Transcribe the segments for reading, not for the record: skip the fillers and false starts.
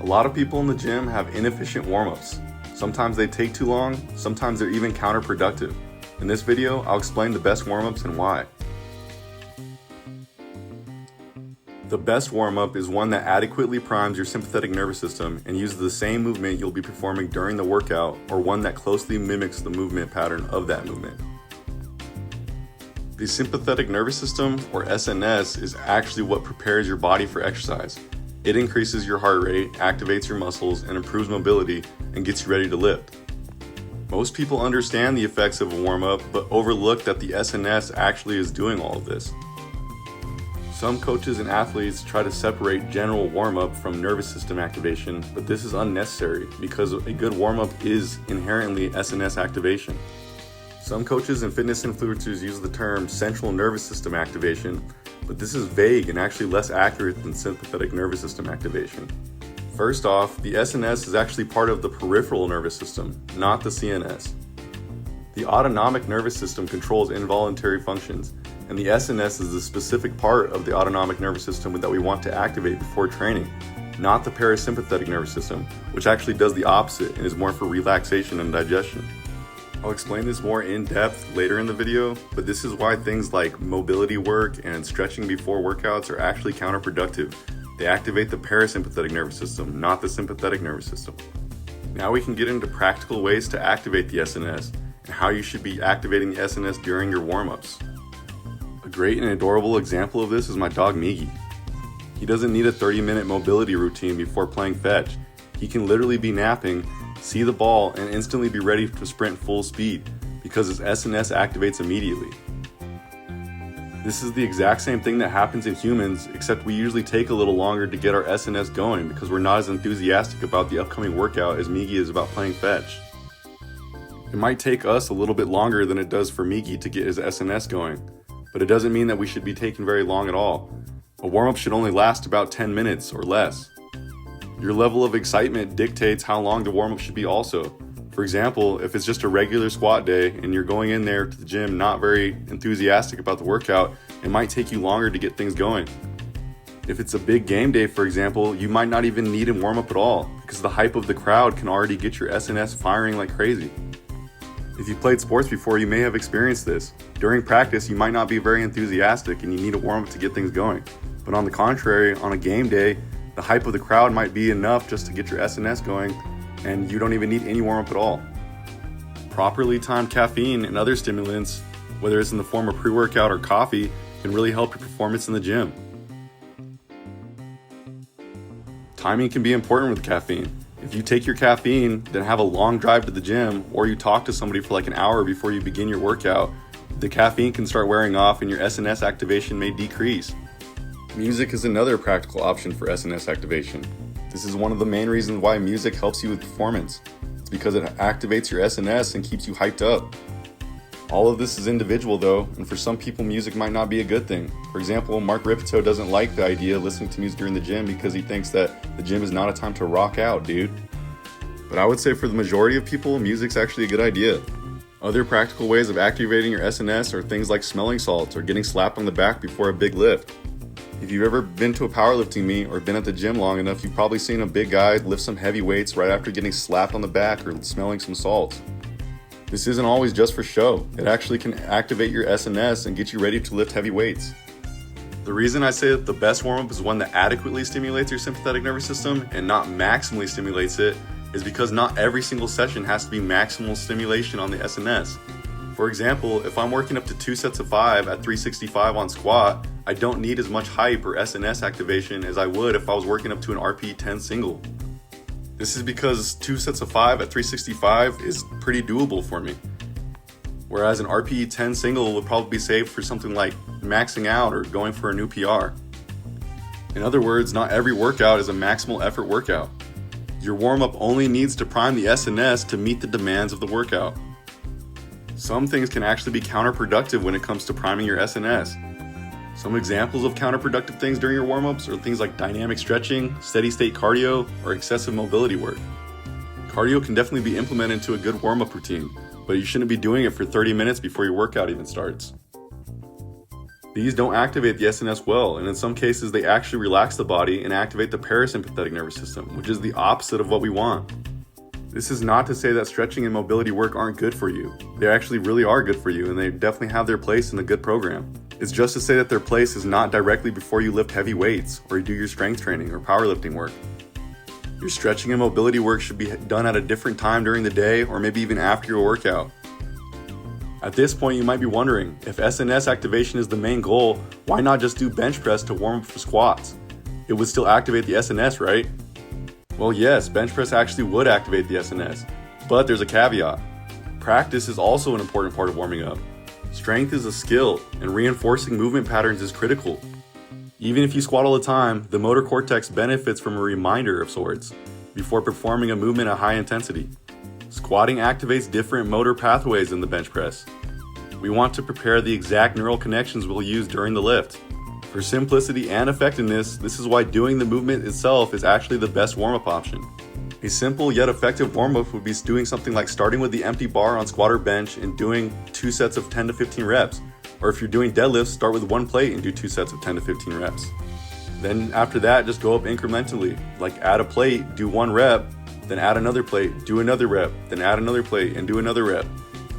A lot of people in the gym have inefficient warm-ups. Sometimes they take too long, sometimes they're even counterproductive. In this video, I'll explain the best warm-ups and why. The best warm-up is one that adequately primes your sympathetic nervous system and uses the same movement you'll be performing during the workout, or one that closely mimics the movement pattern of that movement. The sympathetic nervous system, or SNS, is actually what prepares your body for exercise. It increases your heart rate, activates your muscles, and improves mobility, and gets you ready to lift. Most people understand the effects of a warm-up, but overlook that the SNS actually is doing all of this. Some coaches and athletes try to separate general warm-up from nervous system activation, but this is unnecessary because a good warm-up is inherently SNS activation. Some coaches and fitness influencers use the term central nervous system activation, but this is vague and actually less accurate than sympathetic nervous system activation. First off, the SNS is actually part of the peripheral nervous system, not the CNS. The autonomic nervous system controls involuntary functions, and the SNS is the specific part of the autonomic nervous system that we want to activate before training, not the parasympathetic nervous system, which actually does the opposite and is more for relaxation and digestion. I'll explain this more in depth later in the video, but this is why things like mobility work and stretching before workouts are actually counterproductive. They activate the parasympathetic nervous system, not the sympathetic nervous system. Now we can get into practical ways to activate the SNS and how you should be activating the SNS during your warm-ups. A great and adorable example of this is my dog Miggy. He doesn't need a 30-minute mobility routine before playing fetch. He can literally be napping, see the ball, and instantly be ready to sprint full speed because his SNS activates immediately. This is the exact same thing that happens in humans, except we usually take a little longer to get our SNS going because we're not as enthusiastic about the upcoming workout as Miggy is about playing fetch. It might take us a little bit longer than it does for Miggy to get his SNS going, but it doesn't mean that we should be taking very long at all. A warm-up should only last about 10 minutes or less. Your level of excitement dictates how long the warm-up should be also. For example, if it's just a regular squat day and you're going in there to the gym not very enthusiastic about the workout, it might take you longer to get things going. If it's a big game day, for example, you might not even need a warm-up at all because the hype of the crowd can already get your SNS firing like crazy. If you played sports before, you may have experienced this. During practice, you might not be very enthusiastic and you need a warm-up to get things going. But on the contrary, on a game day, the hype of the crowd might be enough just to get your SNS going, and you don't even need any warm-up at all. Properly timed caffeine and other stimulants, whether it's in the form of pre-workout or coffee, can really help your performance in the gym. Timing can be important with caffeine. If you take your caffeine, then have a long drive to the gym, or you talk to somebody for like an hour before you begin your workout, the caffeine can start wearing off and your SNS activation may decrease. Music is another practical option for SNS activation. This is one of the main reasons why music helps you with performance. It's because it activates your SNS and keeps you hyped up. All of this is individual though, and for some people music might not be a good thing. For example, Mark Ripito doesn't like the idea of listening to music during the gym because he thinks that the gym is not a time to rock out, dude. But I would say for the majority of people, music's actually a good idea. Other practical ways of activating your SNS are things like smelling salts or getting slapped on the back before a big lift. If you've ever been to a powerlifting meet or been at the gym long enough, you've probably seen a big guy lift some heavy weights right after getting slapped on the back or smelling some salts. This isn't always just for show. It actually can activate your SNS and get you ready to lift heavy weights. The reason I say that the best warm-up is one that adequately stimulates your sympathetic nervous system and not maximally stimulates it is because not every single session has to be maximal stimulation on the SNS. For example, if I'm working up to 2 sets of 5 at 365 on squat, I don't need as much hype or SNS activation as I would if I was working up to an RPE 10 single. This is because 2 sets of 5 at 365 is pretty doable for me. Whereas an RPE 10 single would probably be saved for something like maxing out or going for a new PR. In other words, not every workout is a maximal effort workout. Your warm-up only needs to prime the SNS to meet the demands of the workout. Some things can actually be counterproductive when it comes to priming your SNS. Some examples of counterproductive things during your warm-ups are things like dynamic stretching, steady-state cardio, or excessive mobility work. Cardio can definitely be implemented into a good warm-up routine, but you shouldn't be doing it for 30 minutes before your workout even starts. These don't activate the SNS well, and in some cases they actually relax the body and activate the parasympathetic nervous system, which is the opposite of what we want. This is not to say that stretching and mobility work aren't good for you. They actually really are good for you, and they definitely have their place in a good program. It's just to say that their place is not directly before you lift heavy weights or you do your strength training or powerlifting work. Your stretching and mobility work should be done at a different time during the day or maybe even after your workout. At this point, you might be wondering, if SNS activation is the main goal, why not just do bench press to warm up for squats? It would still activate the SNS, right? Well, yes, bench press actually would activate the SNS, but there's a caveat. Practice is also an important part of warming up. Strength is a skill, and reinforcing movement patterns is critical. Even if you squat all the time, the motor cortex benefits from a reminder of sorts before performing a movement at high intensity. Squatting activates different motor pathways in the bench press. We want to prepare the exact neural connections we'll use during the lift. For simplicity and effectiveness, this is why doing the movement itself is actually the best warm-up option. A simple yet effective warm-up would be doing something like starting with the empty bar on squat or bench and doing 2 sets of 10 to 15 reps. Or if you're doing deadlifts, start with 1 plate and do 2 sets of 10 to 15 reps. Then after that, just go up incrementally, like add a plate, do 1 rep, then add another plate, do another rep, then add another plate, and do another rep.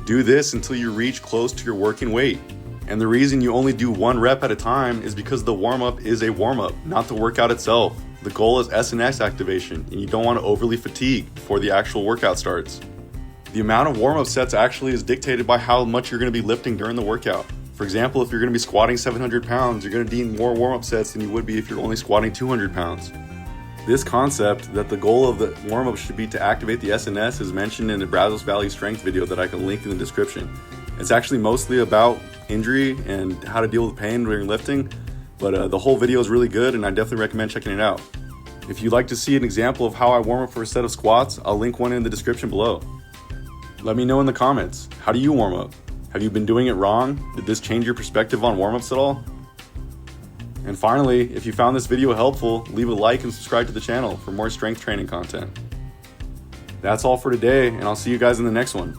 Do this until you reach close to your working weight. And the reason you only do 1 rep at a time is because the warm-up is a warm-up, not the workout itself. The goal is SNS activation, and you don't want to overly fatigue before the actual workout starts. The amount of warm-up sets actually is dictated by how much you're going to be lifting during the workout. For example, if you're going to be squatting 700 pounds, you're going to need more warm-up sets than you would be if you're only squatting 200 pounds. This concept that the goal of the warm-up should be to activate the SNS is mentioned in the Brazos Valley Strength video that I can link in the description. It's actually mostly about injury and how to deal with pain during lifting, but the whole video is really good and I definitely recommend checking it out. If you'd like to see an example of how I warm up for a set of squats, I'll link one in the description below. Let me know in the comments, how do you warm up? Have you been doing it wrong? Did this change your perspective on warm-ups at all? And finally, if you found this video helpful, leave a like and subscribe to the channel for more strength training content. That's all for today, and I'll see you guys in the next one.